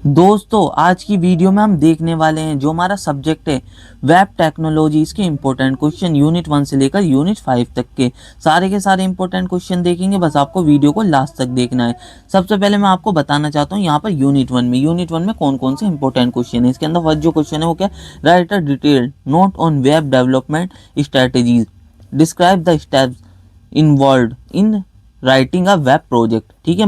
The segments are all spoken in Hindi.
दोस्तों आज की वीडियो में हम देखने वाले हैं जो हमारा सब्जेक्ट है वेब टेक्नोलॉजी, इसके इंपॉर्टेंट क्वेश्चन यूनिट 1 से लेकर यूनिट 5 तक के सारे इंपॉर्टेंट क्वेश्चन देखेंगे। बस आपको वीडियो को लास्ट तक देखना है। सबसे पहले मैं आपको बताना चाहता हूँ यहाँ पर यूनिट 1 में कौन कौन से इंपॉर्टेंट क्वेश्चन है। इसके अंदर फर्स्ट जो क्वेश्चन है वो क्या, right a detailed note on web development strategies, describe the steps involve in writing a web project. ठीक है,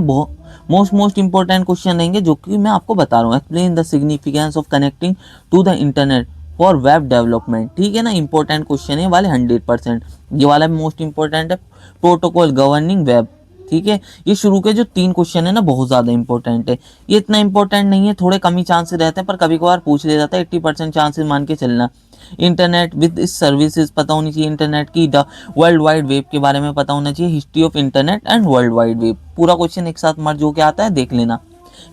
मोस्ट इंपॉर्टेंट क्वेश्चन रहेंगे जो कि मैं आपको बता रहा हूँ। Explain the significance of connecting to the internet for web development. ठीक है ना, इंपॉर्टेंट क्वेश्चन है वाले 100%। ये वाला भी मोस्ट इंपॉर्टेंट है, प्रोटोकॉल गवर्निंग वेब। ठीक है, ये शुरू के जो 3 क्वेश्चन है ना बहुत ज़्यादा इंपॉर्टेंट है। ये इतना इंपॉर्टेंट नहीं है, थोड़े कम ही चांसेस रहते हैं, पर कभी कभार पूछ लिया जाता है। 80% चांसेस मान के चलना। इंटरनेट विद इस सर्विसेज पता होनी चाहिए, इंटरनेट की वर्ल्ड वाइड वेब के बारे में पता होना चाहिए, history of internet and world wide web. पूरा क्वेश्चन एक साथ मर्ज होकर आता है, देख लेना।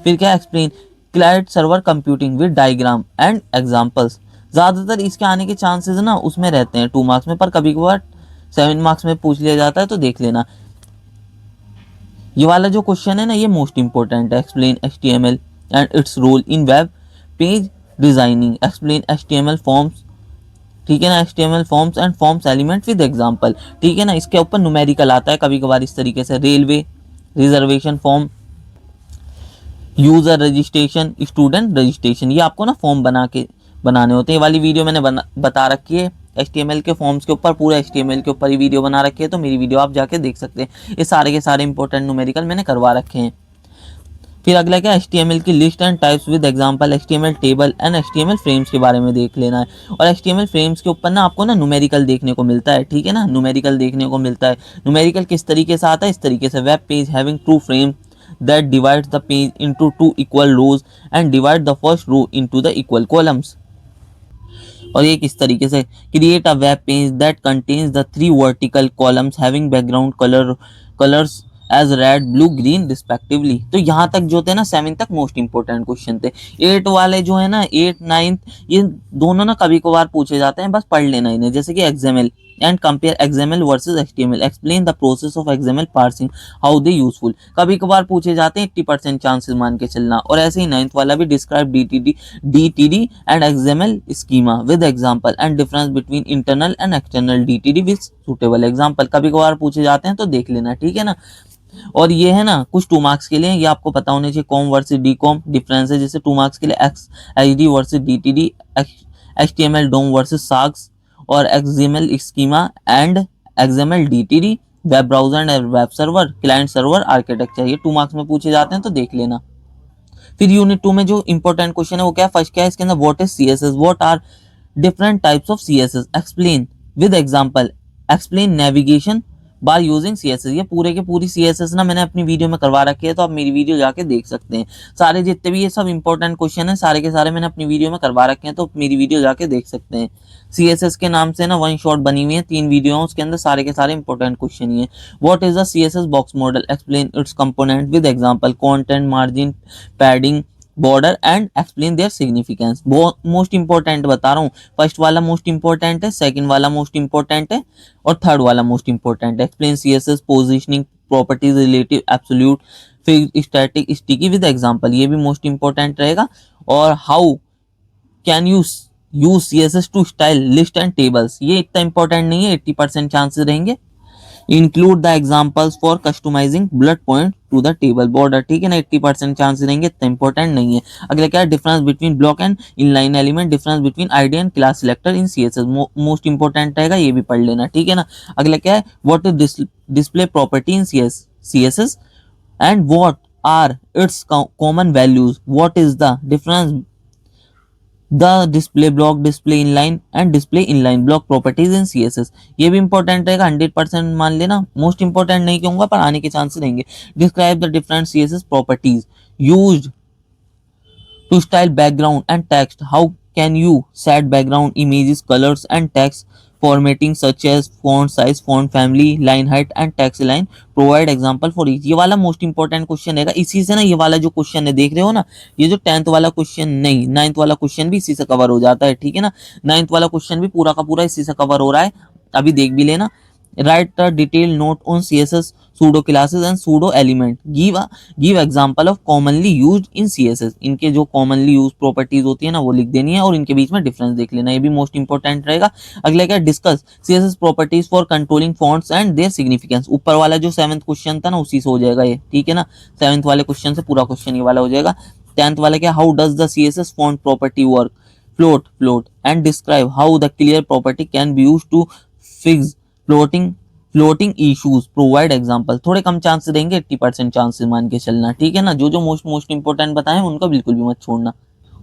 फिर क्या, explain client server computing with diagram and examples. ज़्यादातर इसके आने के चांसेस ना उसमें रहते हैं 2 मार्क्स में, पर कभी कभार 7 मार्क्स में पूछ लिया जाता है, तो देख लेना। ये वाला जो क्वेश्चन है ना ये मोस्ट इंपॉर्टेंट है। Explain HTML and its role in web page designing. Explain HTML forms. ठीक है ना, HTML forms and forms element with example. ठीक है ना, इसके ऊपर न्यूमेरिकल आता है कभी कभार इस तरीके से, railway reservation form, user registration, student registration. ये आपको ना फॉर्म बनाने होते हैं। ये वाली वीडियो मैंने बता रखी है HTML के फॉर्म्स के ऊपर, पूरा HTML के ऊपर ही वीडियो बना रखी है, तो मेरी वीडियो आप जाके देख सकते हैं। ये सारे के सारे इंपॉर्टेंट न्यूमेरिकल मैंने करवा रखे हैं। फिर अगला क्या, HTML की list and types with example, HTML table and HTML frames के बारे में देख लेना है। और HTML फ्रेम्स के ऊपर ना आपको ना न्यूमेरिकल देखने को मिलता है। ठीक है ना, न्यूमेरिकल देखने को मिलता है। न्यूमेरिकल किस तरीके से आता है, इस तरीके से, web page having 2 frame that divides the page into 2 equal rows and divide the first row into the equal columns। और ये किस तरीके से, create a web page that contains the 3 vertical columns having background colors as red blue green respectively. तो यहाँ तक जो थे ना 7 तक मोस्ट इंपोर्टेंट क्वेश्चन थे। 8 वाले जो है ना 8 9 ये दोनों ना कभी कभार पूछे जाते हैं, बस पढ़ लेना इन्हें। जैसे कि XML and compare XML versus HTML, explain the process of XML parsing, how they useful. कभी कभार पूछे जाते हैं, 80% चांसेस मान के चलना। और ऐसे ही 9th वाला भी, describe DTD and XML schema with example and difference between internal and external DTD with suitable example. कभी कभार पूछे जाते हैं, तो देख लेना। ठीक है ना, और ये है ना कुछ 2 मार्क्स के लिए, ये आपको पता होने चाहिए। कॉम वर्सेस डीकॉम डिफरेंस है, जैसे 2 मार्क्स के लिए XHD वर्सेस DTD, HTML डोम वर्सेस साग्स, और XML schema and XML DTD, web browser and web server, client server architecture. ये 2 मार्क्स में पूछे जाते हैं, तो देख लेना। फिर यूनिट 2 में जो इंपॉर्टेंट क्वेश्चन है वो क्या है, फर्स्ट क्या है इसके अंदर, what is CSS, what are different types of CSS, explain with example, explain navigation by using CSS। ये पूरे के पूरी CSS ना मैंने अपनी वीडियो में करवा रखी है, तो आप मेरी वीडियो जाके देख सकते हैं। सारे जितने भी ये सब इंपॉर्टेंट क्वेश्चन है सारे के सारे मैंने अपनी वीडियो में करवा रखे हैं, तो मेरी वीडियो जाके देख सकते हैं। CSS के नाम से ना 1 शॉट बनी हुई है, 3 वीडियो है, उसके अंदर सारे के सारे इंपॉर्टेंट क्वेश्चन ही है। What is the CSS box model, explain its component with example, content margin padding border and explain their significance. बहुत मोस्ट इंपॉर्टेंट बता रहा हूँ। फर्स्ट वाला मोस्ट इंपॉर्टेंट है, सेकंड वाला मोस्ट इंपॉर्टेंट है, और थर्ड वाला मोस्ट इंपॉर्टेंट है। Explain CSS positioning properties relative absolute fixed static sticky with example, ये भी मोस्ट इंपॉर्टेंट रहेगा। और how can you use CSS to style list and tables, ये इतना इंपॉर्टेंट नहीं है, 80% चांसेस रहेंगे। Include the examples for customising bullet point two the table border. ठीक है ना, 80% चांसेस रहेंगे, इतना इंपॉर्टेंट नहीं है। अगला क्या है, difference between block and inline element, difference between ID and class selector in CSS, most important रहेगा, ये भी पढ़ लेना। ठीक है ना, अगला क्या है, what is display property in CSS and what are its common values, what is the difference the display block, display inline and display inline block properties in CSS। ये भी इंपॉर्टेंट रहेगा, 100% मान लेना। मोस्ट इंपॉर्टेंट नहीं कहूंगा, पर आने के चांसेस रहेंगे। Describe the different CSS properties used to style background and text, how can you set background images colours and text formatting such as font size, font family, line height and text line, provide example for each। ये वाला मोस्ट इंपॉर्टेंट क्वेश्चन रहेगा। इसी से ना ये वाला जो क्वेश्चन है देख रहे हो ना, ये जो 10th वाला क्वेश्चन नहीं, 9th वाला क्वेश्चन भी इसी से कवर हो जाता है। ठीक है ना, 9th वाला क्वेश्चन भी पूरा का पूरा इसी से कवर हो रहा है, अभी देख भी लेना। Write a detailed note on CSS pseudo classes and pseudo element. Give example of commonly used in CSS. इनके जो commonly used properties होती है ना वो लिख देनी है और इनके बीच में difference देख लेना, ये भी most important रहेगा। अगला क्या, discuss CSS properties for controlling fonts and their significance। ऊपर वाला जो 7th क्वेश्चन था ना उसी से हो जाएगा ये, ठीक है ना, 7th वाले क्वेश्चन से पूरा क्वेश्चन ये वाला हो जाएगा। 10th वाला क्या, how does the CSS font property work, float and describe how the clear property can be used to fix floating issues, provide example. थोड़े कम चांसेस देंगे, 80% चांसेस मान के चलना, ठीक है ना। जो जो मोस्ट इंपोर्टेंट बताएं उनका बिल्कुल भी मत छोड़ना।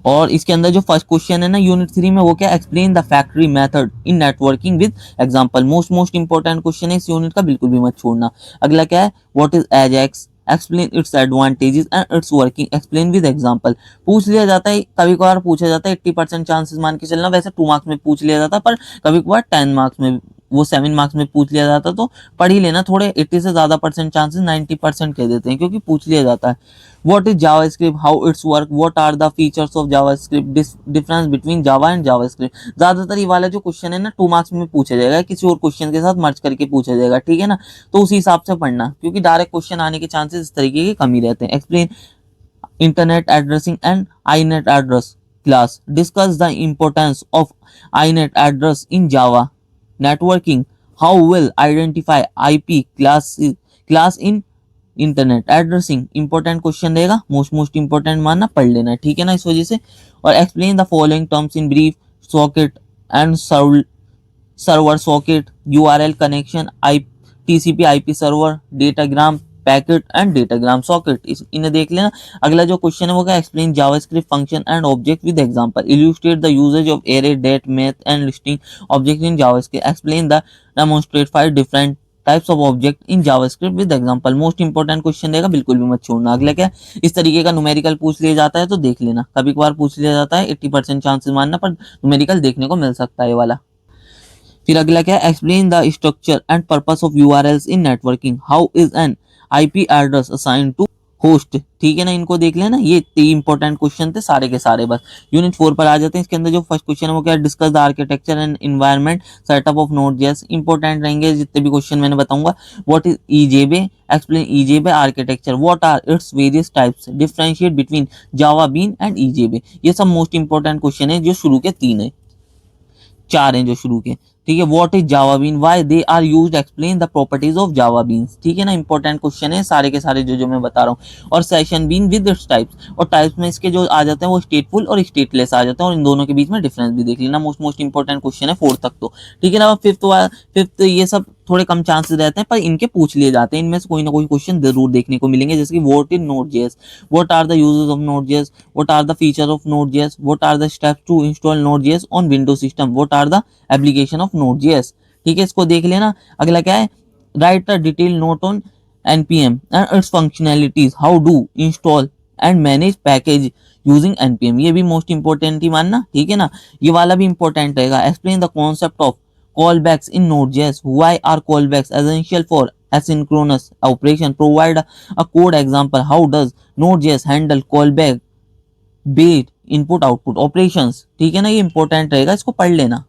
और इसके अंदर जो फर्स्ट क्वेश्चन है ना यूनिट 3 में, वो क्या, explain the factory method in networking with example. Most important question है इस यूनिट का, बिल्कुल भी मत छोड़ना। अगला क्या है, what is Ajax, explain its advantages and it's working, explain with example. पूछ लिया जाता है, कभी कभार पूछा जाता है, 80% चांसेस मान के चलना। वैसे 2 मार्क्स में पूछ लिया जाता है, पर कभी कभार 10 मार्क्स में, वो 7 मार्क्स में पूछ लिया जाता, तो पढ़ ही लेना। थोड़े 80 से ज्यादा परसेंट चांसेस 90% कह देते हैं क्योंकि पूछ लिया जाता है। What is JavaScript, how its work, what are the features of JavaScript, difference between Java and JavaScript. ज्यादातर ये वाला जो क्वेश्चन है ना 2 मार्क्स में पूछा जाएगा, किसी और क्वेश्चन के साथ मर्ज करके पूछा जाएगा, ठीक है ना। तो उसी हिसाब से पढ़ना, क्योंकि डायरेक्ट क्वेश्चन आने के चांसेस इस तरीके के कम ही रहते हैं। Explain internet addressing and inet address class, discuss the importance of inet address in Java networking, how will identify IP class in internet addressing. Important question रहेगा, मोस्ट इंपॉर्टेंट मानना, पढ़ लेना, ठीक है ना, इस वजह से। और explain the following terms in brief, socket and server, socket, URL connection, I TCP IP server, datagram packet and datagram socket, इन्हें देख लेना। अगला जो क्वेश्चन है वो क्या, explain JavaScript function and object with example, illustrate the usages of array, date, math and listing object in JavaScript, explain the demonstrate 5 different types of object in JavaScript with example. Most important question रहेगा, बिल्कुल भी मत छोड़ना। अगला क्या, इस तरीके का न्यूमेरिकल पूछ लिया जाता है तो देख लेना, कभी कभार पूछ लिया जाता है, 80% चांसेस मानना, पर न्यूमेरिकल देखने को मिल सकता है ये वाला। फिर अगला क्या है, explain the structure and purpose of URLs in networking, how is an IP address assign to host, ठीक है ना, इनको देख लेना। ये 3 इंपॉर्टेंट क्वेश्चन थे सारे के सारे। बस यूनिट 4 पर आ जाते हैं। इसके अंदर जो फर्स्ट क्वेश्चन है वो क्या है, discuss the architecture and environment setup of Node JS. Important रहेंगे जितने भी क्वेश्चन मैंने बताऊंगा। What is EJB, explain EJB architecture, what are its various types, differentiate between Java bean and EJB. ये सब मोस्ट इंपॉर्टेंट क्वेश्चन है जो शुरू के 3 है, 4 हैं जो शुरू के, ठीक है। What is Java bean, why they are used, explain the properties of Java beans, ठीक है ना। इंपॉर्टेंट क्वेश्चन है सारे के सारे जो मैं बता रहा हूँ। और session bean with its types, और टाइप्स में इसके जो आ जाते हैं वो स्टेटफुल और स्टेटलेस आ जाते हैं, और इन दोनों के बीच में डिफरेंस भी देख लेना। मोस्ट इंपॉर्टेंट क्वेश्चन है 4 तक तो, ठीक है ना। फिफ्थ ये सब थोड़े कम चांसेस रहते हैं पर इनके पूछ लिए जाते हैं, इनमें से कोई ना कोई क्वेश्चन जरूर देखने को मिलेंगे। जैसे कि what is Node JS, what are the uses of Node JS, what are the features of Node JS, what are the steps to install Node JS on Windows system, what are the application of Node JS, ठीक है, इसको देख लेना। अगला क्या है, write a detail note on npm and its functionalities, how do install and manage package using npm, ये भी मोस्ट इंपॉर्टेंट ही मानना, ठीक है ना। ये वाला भी इंपॉर्टेंट रहेगा। Explain the concept of callbacks in Node.js, why are callbacks essential for asynchronous operation, provide a code example, how does Node.js handle callback based input output operations, ठीक है ना। ये इंपॉर्टेंट रहेगा, इसको पढ़ लेना।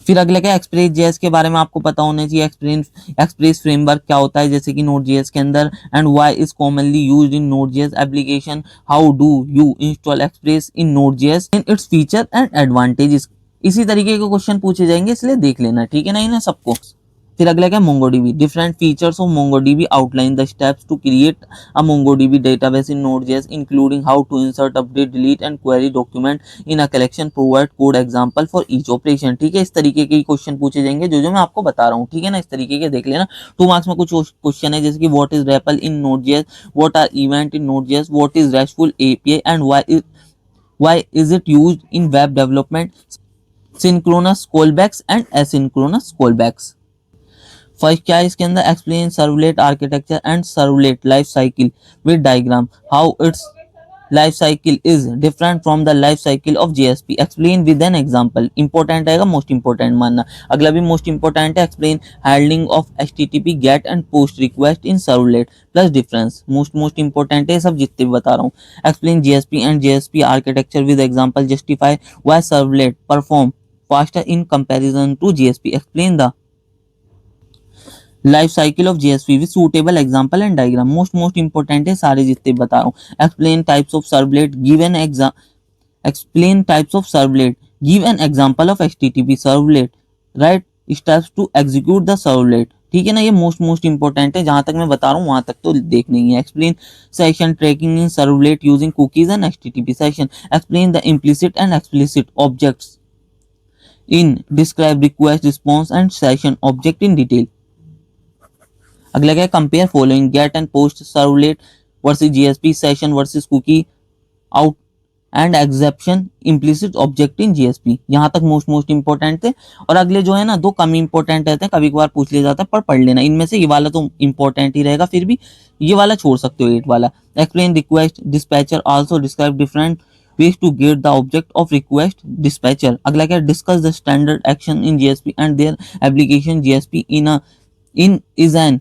फिर अगला क्या, एक्सप्रेस जेएस के बारे में आपको पता होना चाहिए। एक्सप्रेस फ्रेमवर्क क्या होता है जैसे कि नोड.जेएस के अंदर, and why is commonly used in Node JS application, how do you install express in Node JS, in its feature and advantages. इसी तरीके के क्वेश्चन पूछे जाएंगे, इसलिए देख लेना, ठीक है ना, इन्हें सबको। फिर अगला क्या, MongoDB, different features of MongoDB, outline the steps to create a MongoDB database in Node JS including how to insert, update, delete and query document in a collection, provide code example for each operation, ठीक है। इस तरीके के क्वेश्चन पूछे जाएंगे जो मैं आपको बता रहा हूँ, ठीक है ना। इस तरीके के देख लेना। 2 मार्क्स में कुछ क्वेश्चन है जैसे कि what is REPL in Node JS, what are event in Node JS, what is RESTful API and why is it used in web development, synchronous callbacks and asynchronous callbacks. First क्या है इसके अंदर, explain servlet architecture and servlet life cycle with diagram, how its life cycle is different from the life cycle of JSP, explain with an example. Important आएगा, मोस्ट इंपॉर्टेंट मानना। अगला भी मोस्ट इंपॉर्टेंट है, explain handling of HTTP get and post request in servlet plus difference. Most important है सब जितने भी बता रहा हूँ। Explain JSP and JSP architecture with example, justify why servlet perform faster in comparison to JSP, explain the life cycle of GSP with suitable example and diagram. Most important है सारे जितने बता रहा हूँ। Explain types of servlet, give an explain types of servlet, give an example of http servlet, write steps to execute the servlet। ठीक है ना, ये मोस्ट इंपॉर्टेंट है, जहां तक मैं बता रहा हूँ वहां तक तो देखना ही है। Explain session tracking in servlet using cookies and HTTP session. Explain the implicit and explicit objects in describe request response and session object in detail. अगला क्या है, compare following get and post servlet versus GSP, session versus cookie, out and exception, implicit object in GSP. यहाँ तक मोस्ट इंपॉर्टेंट थे। और अगले जो है ना, दो कम इंपॉर्टेंट रहते हैं, कभी कभार पूछ लिया जाता है, पर पढ़ लेना इनमें से। ये वाला तो इंपॉर्टेंट ही रहेगा, फिर भी ये वाला छोड़ सकते हो, 8 वाला। Explain request dispatcher also describe different ways to get the object of request dispatcher। अगला क्या, discuss the standard action in GSP and their application. GSP in is an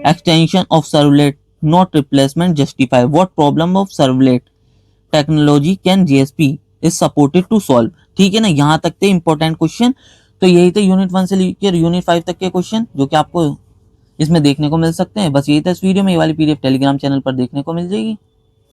extension of servlet, not replacement। justify what problem of servlet technology can GSP is supported to solve. ठीक है ना, यहाँ तक थे इंपॉर्टेंट क्वेश्चन। तो यही थे यूनिट 1 से लेकर यूनिट 5 तक के क्वेश्चन, जो कि आपको इसमें देखने को मिल सकते हैं। बस यही था इस वीडियो में। ये वाली पीडीएफ टेलीग्राम चैनल पर देखने को मिल जाएगी।